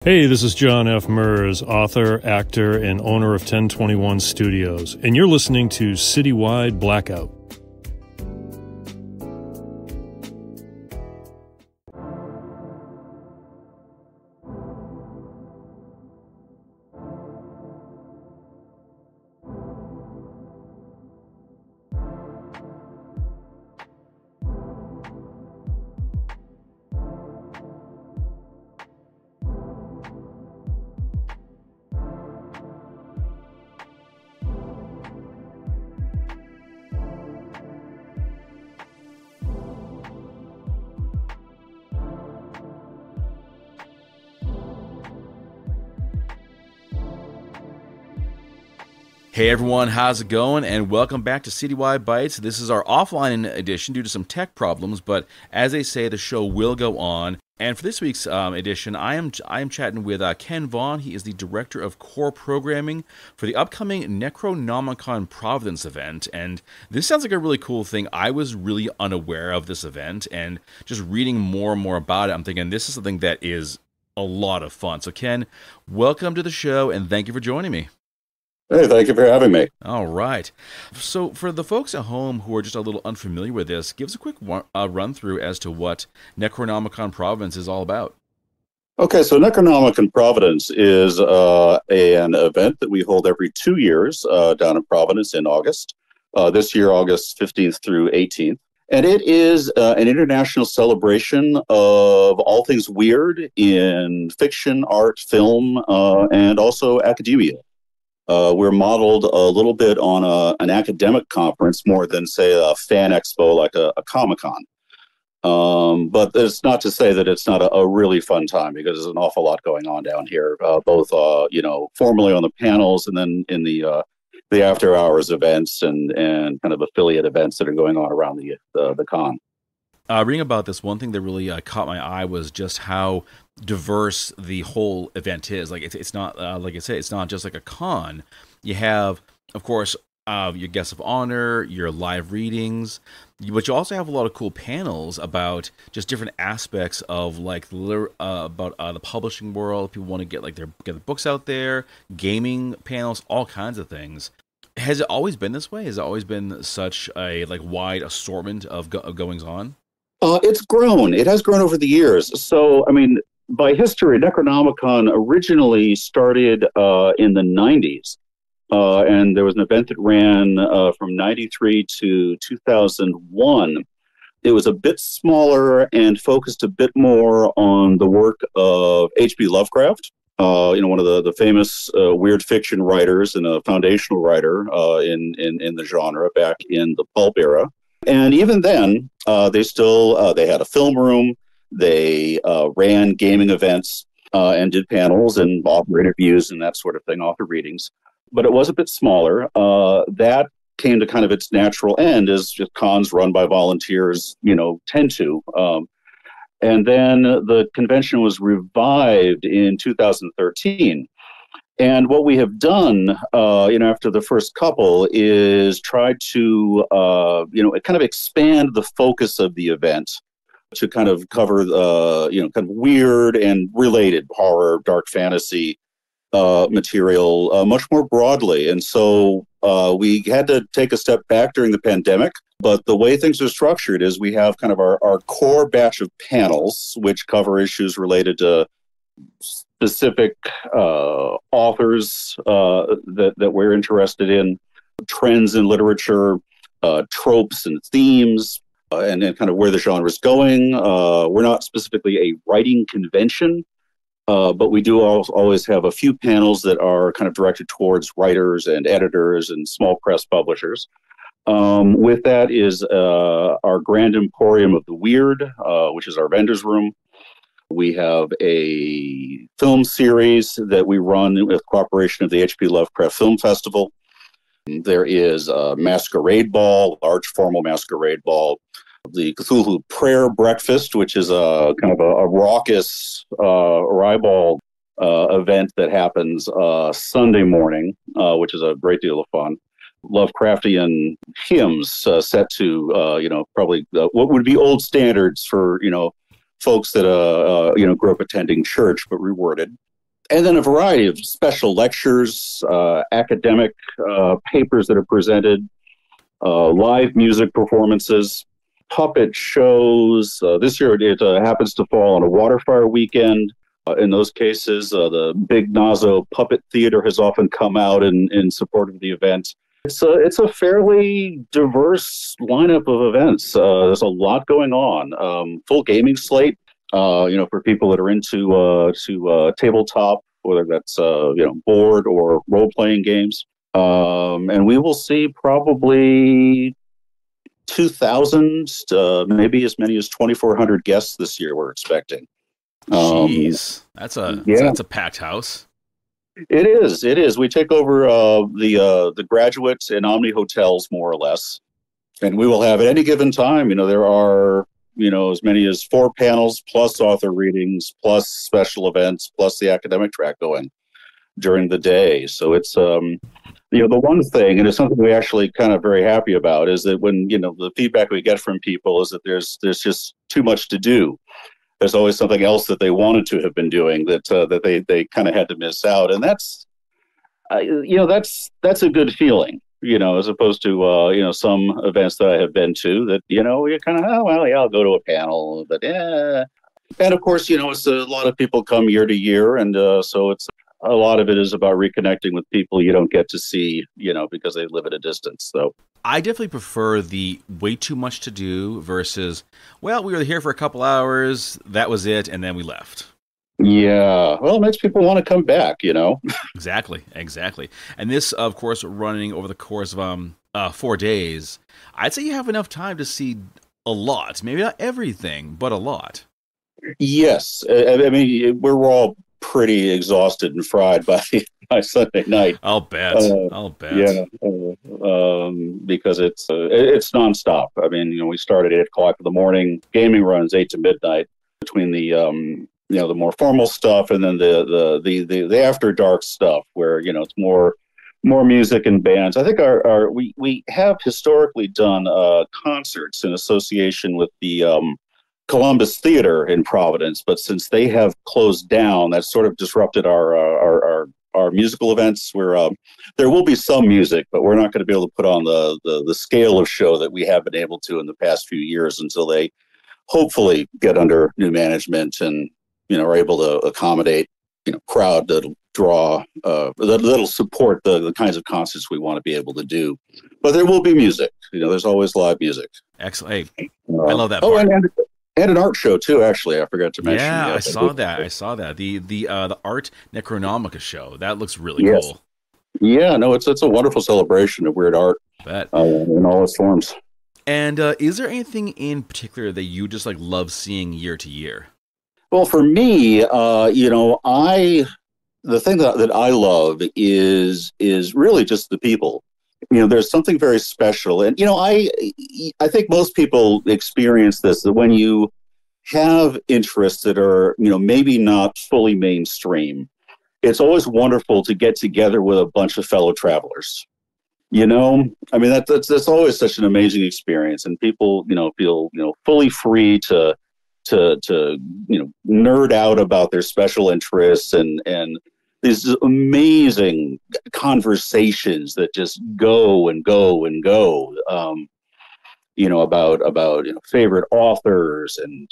Hey, this is John F. Mers, author, actor, and owner of 1021 Studios, and you're listening to Citywide Blackout. Hey everyone, how's it going? And welcome back to Citywide Bytes. This is our offline edition due to some tech problems, but as they say, the show will go on. And for this week's edition, I am chatting with Ken Vaughn. He is the Director of Core Programming for the upcoming NecronomiCon Providence event. And this sounds like a really cool thing. I was really unaware of this event, and just reading more and more about it, I'm thinking this is something that is a lot of fun. So Ken, welcome to the show, and thank you for joining me. Hey, thank you for having me. All right. So for the folks at home who are just a little unfamiliar with this, give us a quick run-through as to what NecronomiCon Providence is all about. Okay, so NecronomiCon Providence is an event that we hold every 2 years down in Providence in August. This year, August 15th through 18th. And it is an international celebration of all things weird in fiction, art, film, and also academia. We're modeled a little bit on an academic conference more than, say, a fan expo like a Comic-Con. But it's not to say that it's not a really fun time, because there's an awful lot going on down here, both formally on the panels and then in the after-hours events and kind of affiliate events that are going on around the con. Reading about this, one thing that really caught my eye was just how diverse the whole event is. Like it's not like I said, it's not just like a con. You have, of course, your guests of honor, your live readings, but you also have a lot of cool panels about just different aspects of like about the publishing world. People want to get their books out there, gaming panels, all kinds of things. Has it always been this way? Has it always been such a wide assortment of goings on? It's grown. It has grown over the years. So, I mean, by history, NecronomiCon originally started in the 90s. And there was an event that ran from 93 to 2001. It was a bit smaller and focused a bit more on the work of H.P. Lovecraft, one of the famous weird fiction writers and a foundational writer in the genre back in the pulp era. And even then, they had a film room. They ran gaming events and did panels and author interviews and that sort of thing, author readings. But it was a bit smaller. That came to kind of its natural end, as cons run by volunteers, tend to. And then the convention was revived in 2013. And what we have done, after the first couple, is try to, kind of expand the focus of the event to kind of cover, kind of weird and related horror, dark fantasy material much more broadly. And so we had to take a step back during the pandemic. But the way things are structured is we have kind of our core batch of panels, which cover issues related to specific authors that we're interested in, trends in literature, tropes and themes, and kind of where the genre is going. We're not specifically a writing convention, but we do always have a few panels that are kind of directed towards writers and editors and small press publishers. With that is our Grand Emporium of the Weird, which is our vendors room. We have a film series that we run with cooperation of the H.P. Lovecraft Film Festival. There is a masquerade ball, large formal masquerade ball. The Cthulhu Prayer Breakfast, which is a kind of a raucous ribald event that happens Sunday morning, which is a great deal of fun. Lovecraftian hymns set to, probably what would be old standards for, folks that grew up attending church, but reworded. And then a variety of special lectures, academic papers that are presented, live music performances, puppet shows. This year it happens to fall on a waterfire weekend. In those cases, the Big Nazo Puppet Theater has often come out in support of the event. It's a fairly diverse lineup of events. There's a lot going on. Full gaming slate. For people that are into tabletop, whether that's board or role playing games. And we will see probably 2,000, maybe as many as 2,400 guests this year. We're expecting. Jeez, that's a packed house. It is. It is. We take over the graduates in Omni Hotels, more or less, and we will have at any given time. There are as many as 4 panels, plus author readings, plus special events, plus the academic track going during the day. So it's the one thing, and it's something we actually kind of very happy about, is that when the feedback we get from people is that there's just too much to do. There's always something else that they wanted to have been doing that they kind of had to miss out, and that's a good feeling. As opposed to some events that I have been to that you kind of I'll go to a panel, but and of course it's a lot of people come year to year, and so it's a lot of it is about reconnecting with people you don't get to see because they live at a distance. So I definitely prefer the way too much to do versus we were here for a couple hours, that was it, and then we left. Yeah, well, it makes people want to come back, Exactly. And this, of course, running over the course of 4 days, I'd say you have enough time to see a lot. Maybe not everything, but a lot. Yes. I mean, we're all pretty exhausted and fried by Sunday night. I'll bet. Yeah, because it's nonstop. I mean, we start at 8 o'clock in the morning. Gaming runs 8 to midnight between the the more formal stuff and then the after dark stuff where it's more music and bands. I think we have historically done concerts in association with the Columbus Theater in Providence, but since they have closed down, that sort of disrupted our musical events. Where there will be some music, but we're not going to be able to put on the scale of show that we have been able to in the past few years until they hopefully get under new management and are able to accommodate, crowd that'll draw, that'll support the kinds of concerts we want to be able to do. But there will be music. There's always live music. Excellent. Hey, I love that part. And an art show too. Actually, I forgot to mention. Yeah, I saw that. The Art NecronomiCon show. That looks really cool. Yeah, no, it's a wonderful celebration of weird art. Bet. In all its forms. And is there anything in particular that you just love seeing year to year? Well, for me, the thing that I love is really just the people. There's something very special, and I think most people experience this, that when you have interests that are maybe not fully mainstream, it's always wonderful to get together with a bunch of fellow travelers. I mean that's always such an amazing experience, and people feel fully free to nerd out about their special interests and these amazing conversations that just go and go and go, about favorite authors and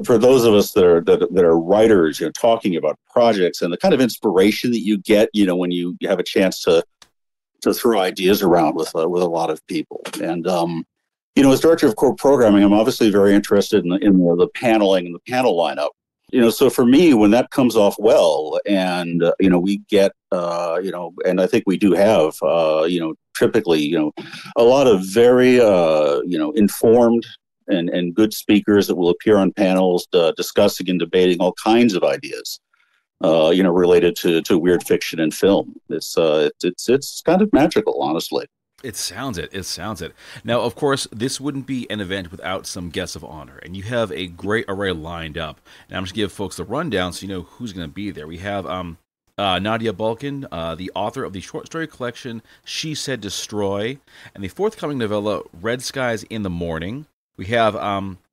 for those of us that are writers, talking about projects and the kind of inspiration that you get, when you have a chance to throw ideas around with a lot of people. And as director of core programming, I'm obviously very interested in the paneling and the panel lineup. So for me, when that comes off well, and we get, and I think we do have, typically, a lot of very, informed and good speakers that will appear on panels discussing and debating all kinds of ideas, related to weird fiction and film. It's kind of magical, honestly. It sounds it. Now, of course, this wouldn't be an event without some guests of honor, and you have a great array lined up. Now, I'm just going to give folks the rundown so you know who's going to be there. We have Nadia Balkin, the author of the short story collection She Said Destroy, and the forthcoming novella Red Skies in the Morning. We have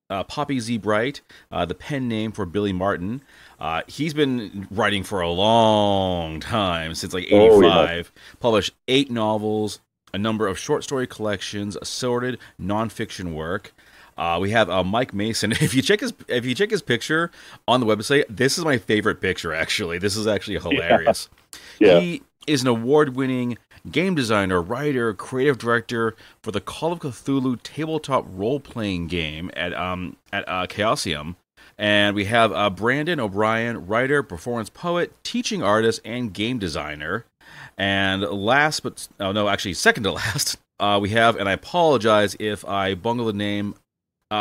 Poppy Z. Bright, the pen name for Billy Martin, He's been writing for a long time, since like Oh, yeah. '85. Published 8 novels, a number of short story collections, assorted nonfiction work. We have Mike Mason. If you check his picture on the website, this is my favorite picture. Actually, this is actually hilarious. Yeah. He is an award-winning game designer, writer, creative director for the Call of Cthulhu tabletop role-playing game at Chaosium. And we have Brandon O'Brien, writer, performance poet, teaching artist, and game designer. And second to last, we have, and I apologize if I bungle the name,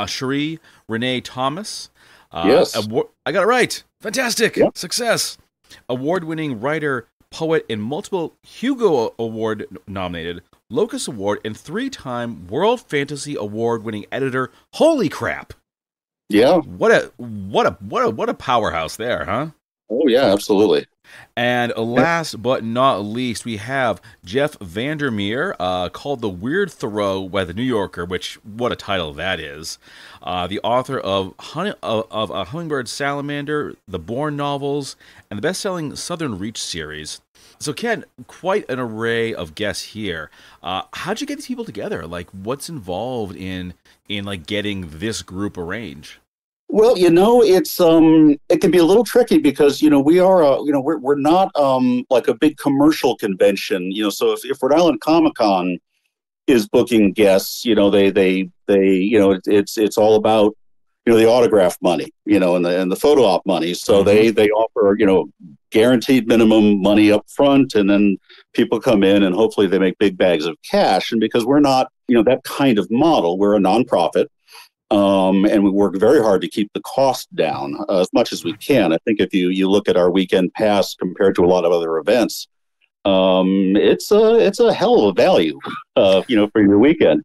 Cherie Renee Thomas. Yes. I got it right. Fantastic. Yep. Success. Award-winning writer, poet, and multiple Hugo Award nominated, Locus Award, and 3-time World Fantasy Award-winning editor. Holy crap. Yeah. What a powerhouse there, huh? Oh, yeah, absolutely. And last but not least, we have Jeff Vandermeer, called The Weird Thoreau by The New Yorker, which, what a title that is. The author of A Hummingbird Salamander, the Bourne novels, and the best-selling Southern Reach series. So, Ken, quite an array of guests here. How'd you get these people together? Like, what's involved in like getting this group arranged? Well, it's it can be a little tricky because we are we're not like a big commercial convention. So if Rhode Island Comic Con is booking guests, it's all about the autograph money, and the photo op money. So they offer guaranteed minimum money up front, and then people come in and hopefully they make big bags of cash. And because we're not that kind of model, we're a nonprofit. And we work very hard to keep the cost down as much as we can. I think if you look at our weekend pass compared to a lot of other events, it's a hell of a value, for your weekend.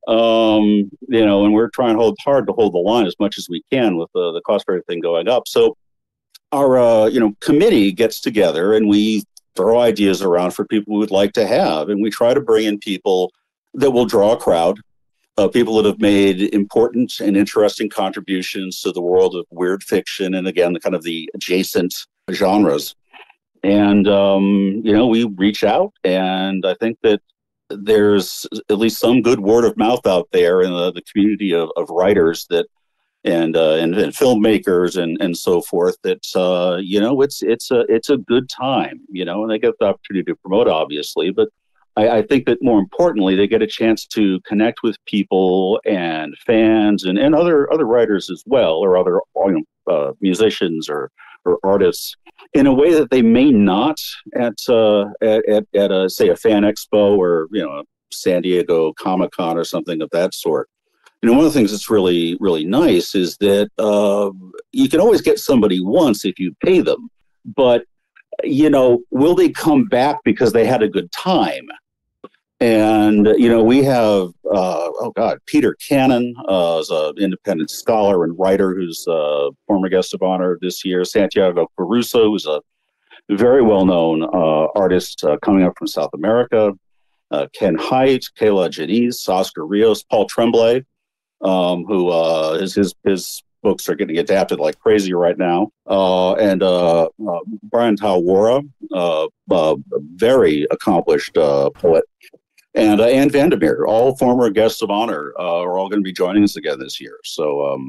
And we're trying hard to hold the line as much as we can with the cost of everything going up. So our committee gets together and we throw ideas around for people we would like to have, and we try to bring in people that will draw a crowd. People that have made important and interesting contributions to the world of weird fiction and, again, the kind of the adjacent genres. And, we reach out, and I think that there's at least some good word of mouth out there in the community of writers that and filmmakers and so forth that, it's a good time, and they get the opportunity to promote, obviously, but I think that more importantly, they get a chance to connect with people and fans and other writers as well, or other musicians or artists in a way that they may not at say a fan expo or San Diego Comic-Con or something of that sort. One of the things that's really, really nice is that you can always get somebody once if you pay them, but will they come back because they had a good time? And, we have, Peter Cannon is an independent scholar and writer who's a former guest of honor this year. Santiago Caruso, who's a very well-known artist coming up from South America. Ken Haidt, Kayla Janice, Oscar Rios, Paul Tremblay, who his books are getting adapted like crazy right now. And Brian Tawara, a very accomplished poet. And Anne Vandermeer, all former guests of honor, are all going to be joining us again this year. So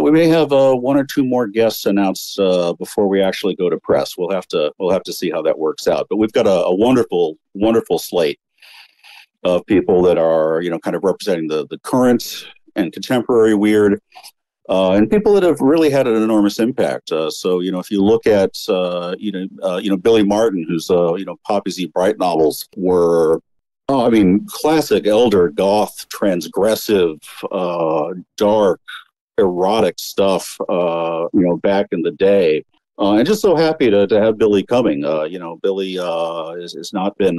we may have one or two more guests announced before we actually go to press. We'll have to see how that works out. But we've got a wonderful, wonderful slate of people that are kind of representing the current and contemporary weird, and people that have really had an enormous impact. So if you look at Billy Martin, whose Poppy Z. Bright novels were classic elder goth, transgressive, dark, erotic stuff, back in the day. And just so happy to have Billy coming. Billy has not been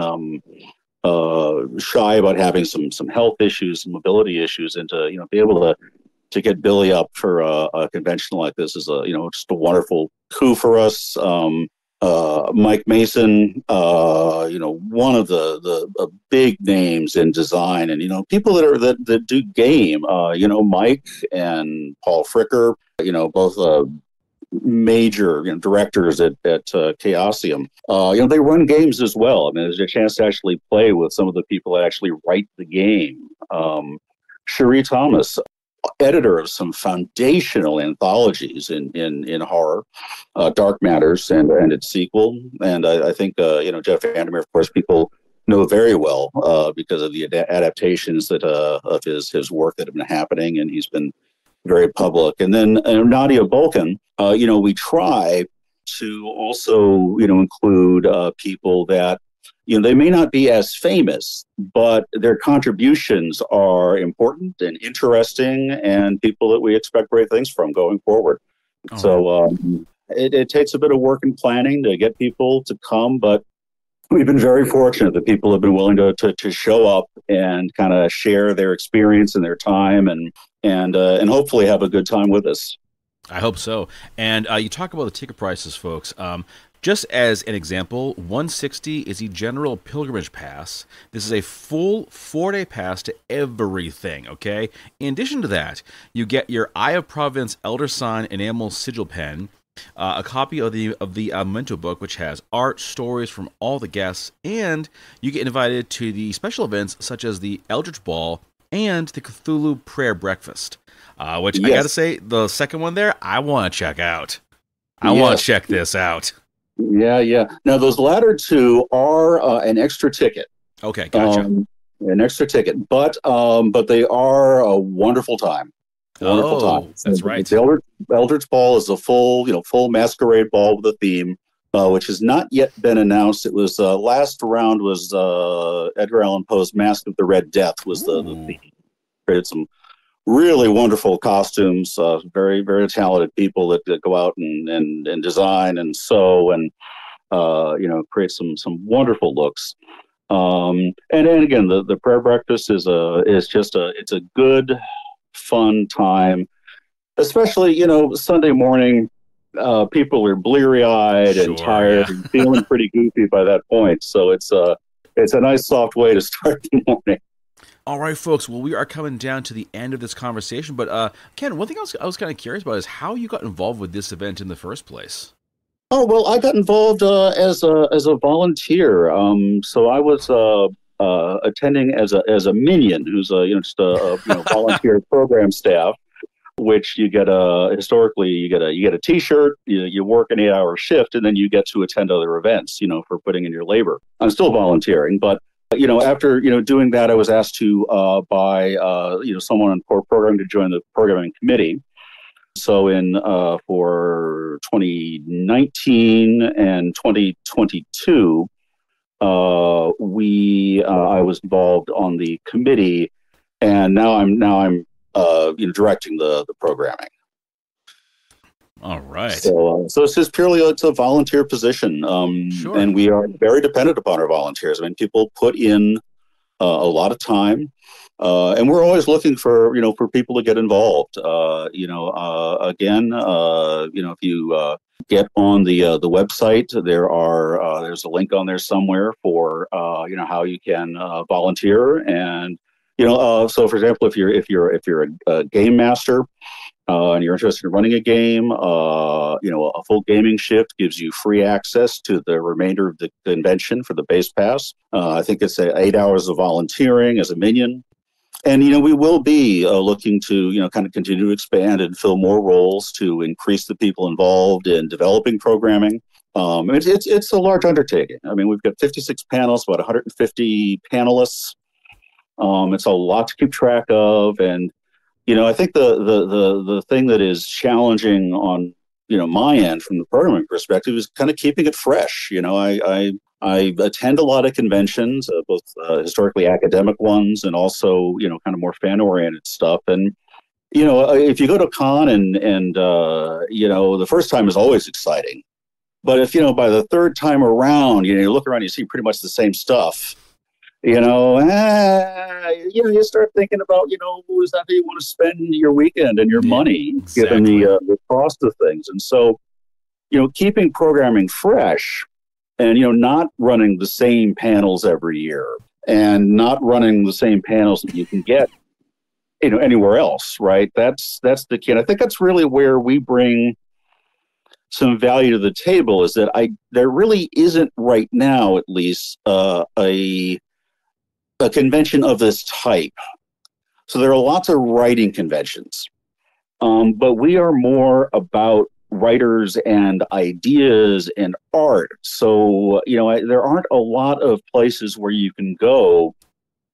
shy about having some health issues, some mobility issues, and to be able to get Billy up for a convention like this is just a wonderful coup for us. Mike Mason, one of the big names in design, and people that do game. Mike and Paul Fricker, both major directors at Chaosium, they run games as well. I mean, there's a chance to actually play with some of the people that actually write the game. Cherie Thomas, editor of some foundational anthologies in horror, Dark Matters and its sequel. And I think, Jeff Vandermeer, of course, people know very well because of the adaptations that of his work that have been happening, and he's been very public. And then Nadia Bulkin, we try to also, include people that, they may not be as famous, but their contributions are important and interesting, and people that we expect great things from going forward. Oh. So it takes a bit of work and planning to get people to come, but we've been very fortunate that people have been willing to show up and kind of share their experience and their time and hopefully have a good time with us. I hope so. And you talk about the ticket prices, folks. Just as an example, $160 is a general pilgrimage pass. This is a full 4-day pass to everything, okay? In addition to that, you get your Eye of Providence Elder Sign Enamel Sigil Pen, a copy of the Memento book, which has art, stories from all the guests, and you get invited to the special events such as the Eldritch Ball and the Cthulhu Prayer Breakfast, which yes. I gotta say, the second one there, I want to check out. I want to check this out. Yeah. Now, those latter two are an extra ticket. Okay, gotcha. An extra ticket, but they are a wonderful time. Wonderful time. That's right. The Eldritch Ball is a full masquerade ball with a theme, which has not yet been announced. It was last round was Edgar Allan Poe's Mask of the Red Death was the theme. Created some really wonderful costumes, very, very talented people that go out and design and sew and create some wonderful looks. And again, the prayer breakfast is it's a good, fun time, especially Sunday morning. People are bleary-eyed and tired and feeling pretty goofy by that point. So it's a nice soft way to start the morning. All right, folks. Well, we are coming down to the end of this conversation. But Ken, one thing I was kind of curious about is how you got involved with this event in the first place. Oh, well, I got involved as a volunteer. So I was attending as a minion, who's just a volunteer program staff. Which you get historically you get a T-shirt, you work an 8-hour shift, and then you get to attend other events, for putting in your labor. I'm still volunteering, but after doing that, I was asked to by someone on core program to join the programming committee. So for 2019 and 2022, I was involved on the committee, and now I'm directing the programming. All right. So it's just purely it's a volunteer position, Sure. And we are very dependent upon our volunteers. I mean, people put in a lot of time, and we're always looking for people to get involved. If you get on the website, there's a link on there somewhere for how you can volunteer. And so for example, if you're a game master and you're interested in running a game, a full gaming shift gives you free access to the remainder of the convention for the base pass. I think it's 8 hours of volunteering as a minion. And, we will be looking to, kind of continue to expand and fill more roles to increase the people involved in developing programming. It's a large undertaking. I mean, we've got 56 panels, about 150 panelists. It's a lot to keep track of. And, I think the thing that is challenging on, my end from the programming perspective is kind of keeping it fresh. I attend a lot of conventions, both historically academic ones and also, kind of more fan-oriented stuff. And, if you go to a con and the first time is always exciting. But if, by the third time around, you look around, you see pretty much the same stuff. You start thinking about, is that how you want to spend your weekend and your money, exactly. Given the cost of things. And so, keeping programming fresh and, not running the same panels every year and not running the same panels that you can get, anywhere else, right? That's the key. And I think that's really where we bring some value to the table is that there really isn't right now, at least, a convention of this type. So there are lots of writing conventions, but we are more about writers and ideas and art. So, there aren't a lot of places where you can go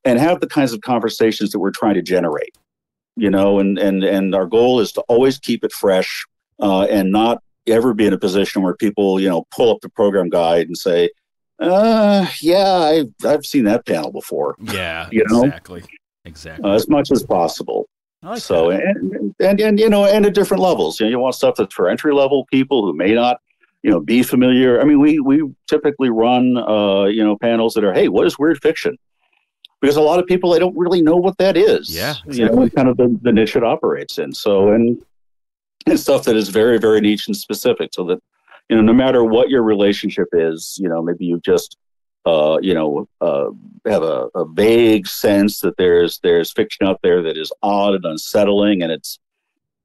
and have the kinds of conversations that we're trying to generate, and our goal is to always keep it fresh and not ever be in a position where people, pull up the program guide and say, yeah, I've seen that panel before. Yeah, exactly. As much as possible. I like so, that. and at different levels, you want stuff that's for entry level people who may not, be familiar. I mean, we typically run, panels that are, hey, what is weird fiction? Because a lot of people, they don't really know what that is. Yeah, exactly. Kind of the niche it operates in. So, and stuff that is very, very niche and specific, so that, no matter what your relationship is, maybe you just, have a vague sense that there's fiction out there that is odd and unsettling, and it's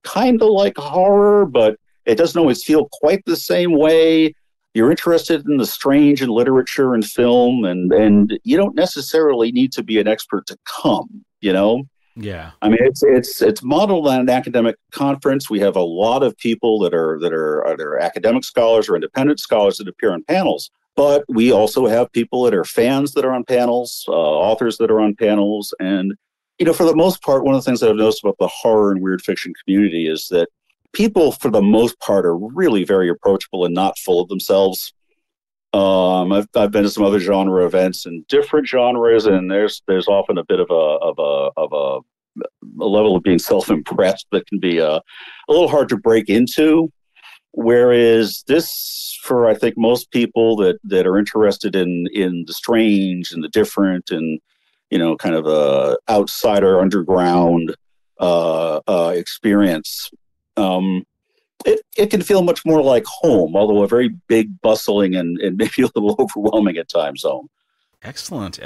kind of like horror, but it doesn't always feel quite the same way. You're interested in the strange in literature and film, and you don't necessarily need to be an expert to come, Yeah. I mean, it's modeled on an academic conference. We have a lot of people that are either academic scholars or independent scholars that appear on panels. But we also have people that are fans that are on panels, authors that are on panels. And, for the most part, one of the things that I've noticed about the horror and weird fiction community is that people, for the most part, are really very approachable and not full of themselves. I've been to some other genre events in different genres, and there's often a bit of a level of being self-impressed that can be a little hard to break into. Whereas this, for I think most people that are interested in the strange and the different and kind of a outsider underground experience. It can feel much more like home, although a very big, bustling, and maybe a little overwhelming at times zone. Excellent.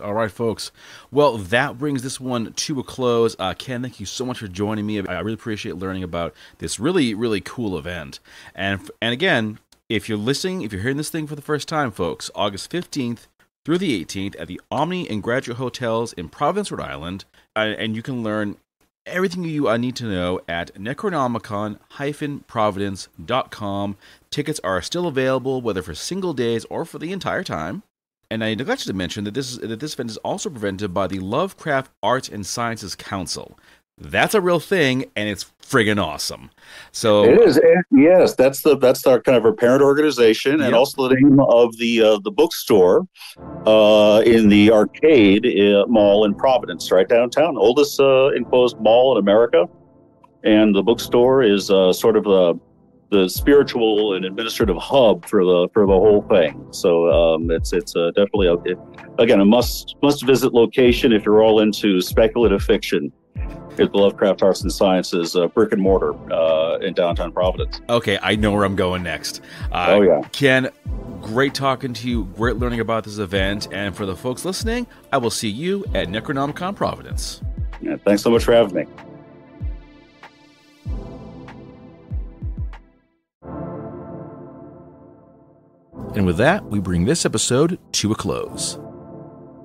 All right, folks. Well, that brings this one to a close. Ken, thank you so much for joining me. I really appreciate learning about this really, really cool event. And again, if you're hearing this thing for the first time, folks, August 15th through the 18th at the Omni and Graduate Hotels in Providence, Rhode Island, and you can learn everything you need to know at NecronomiCon-Providence.com. Tickets are still available, whether for single days or for the entire time. And I neglected to mention that this event is also presented by the Lovecraft Arts and Sciences Council. That's a real thing, and it's friggin' awesome. So it is. Yes, that's our kind of our parent organization, and also the name of the bookstore in the Arcade Mall in Providence, right downtown, oldest enclosed mall in America, and the bookstore is sort of the spiritual and administrative hub for the whole thing. So it's definitely a must visit location if you're all into speculative fiction. It's the Lovecraft Arts and Sciences brick and mortar in downtown Providence. Okay, I know where I'm going next. Ken, great talking to you. Great learning about this event. And for the folks listening, I will see you at NecronomiCon Providence. Yeah, thanks so much for having me. And with that, we bring this episode to a close.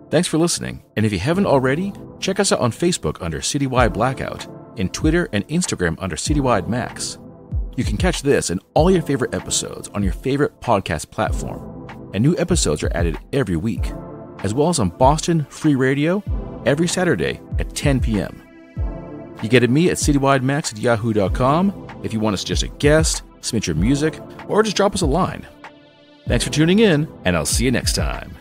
Thanks for listening, and if you haven't already, check us out on Facebook under Citywide Blackout, and Twitter and Instagram under Citywide Max. You can catch this and all your favorite episodes on your favorite podcast platform, and new episodes are added every week, as well as on Boston Free Radio every Saturday at 10 p.m. You get at me at citywidemax@yahoo.com if you want us just a guest, submit your music, or just drop us a line. Thanks for tuning in, and I'll see you next time.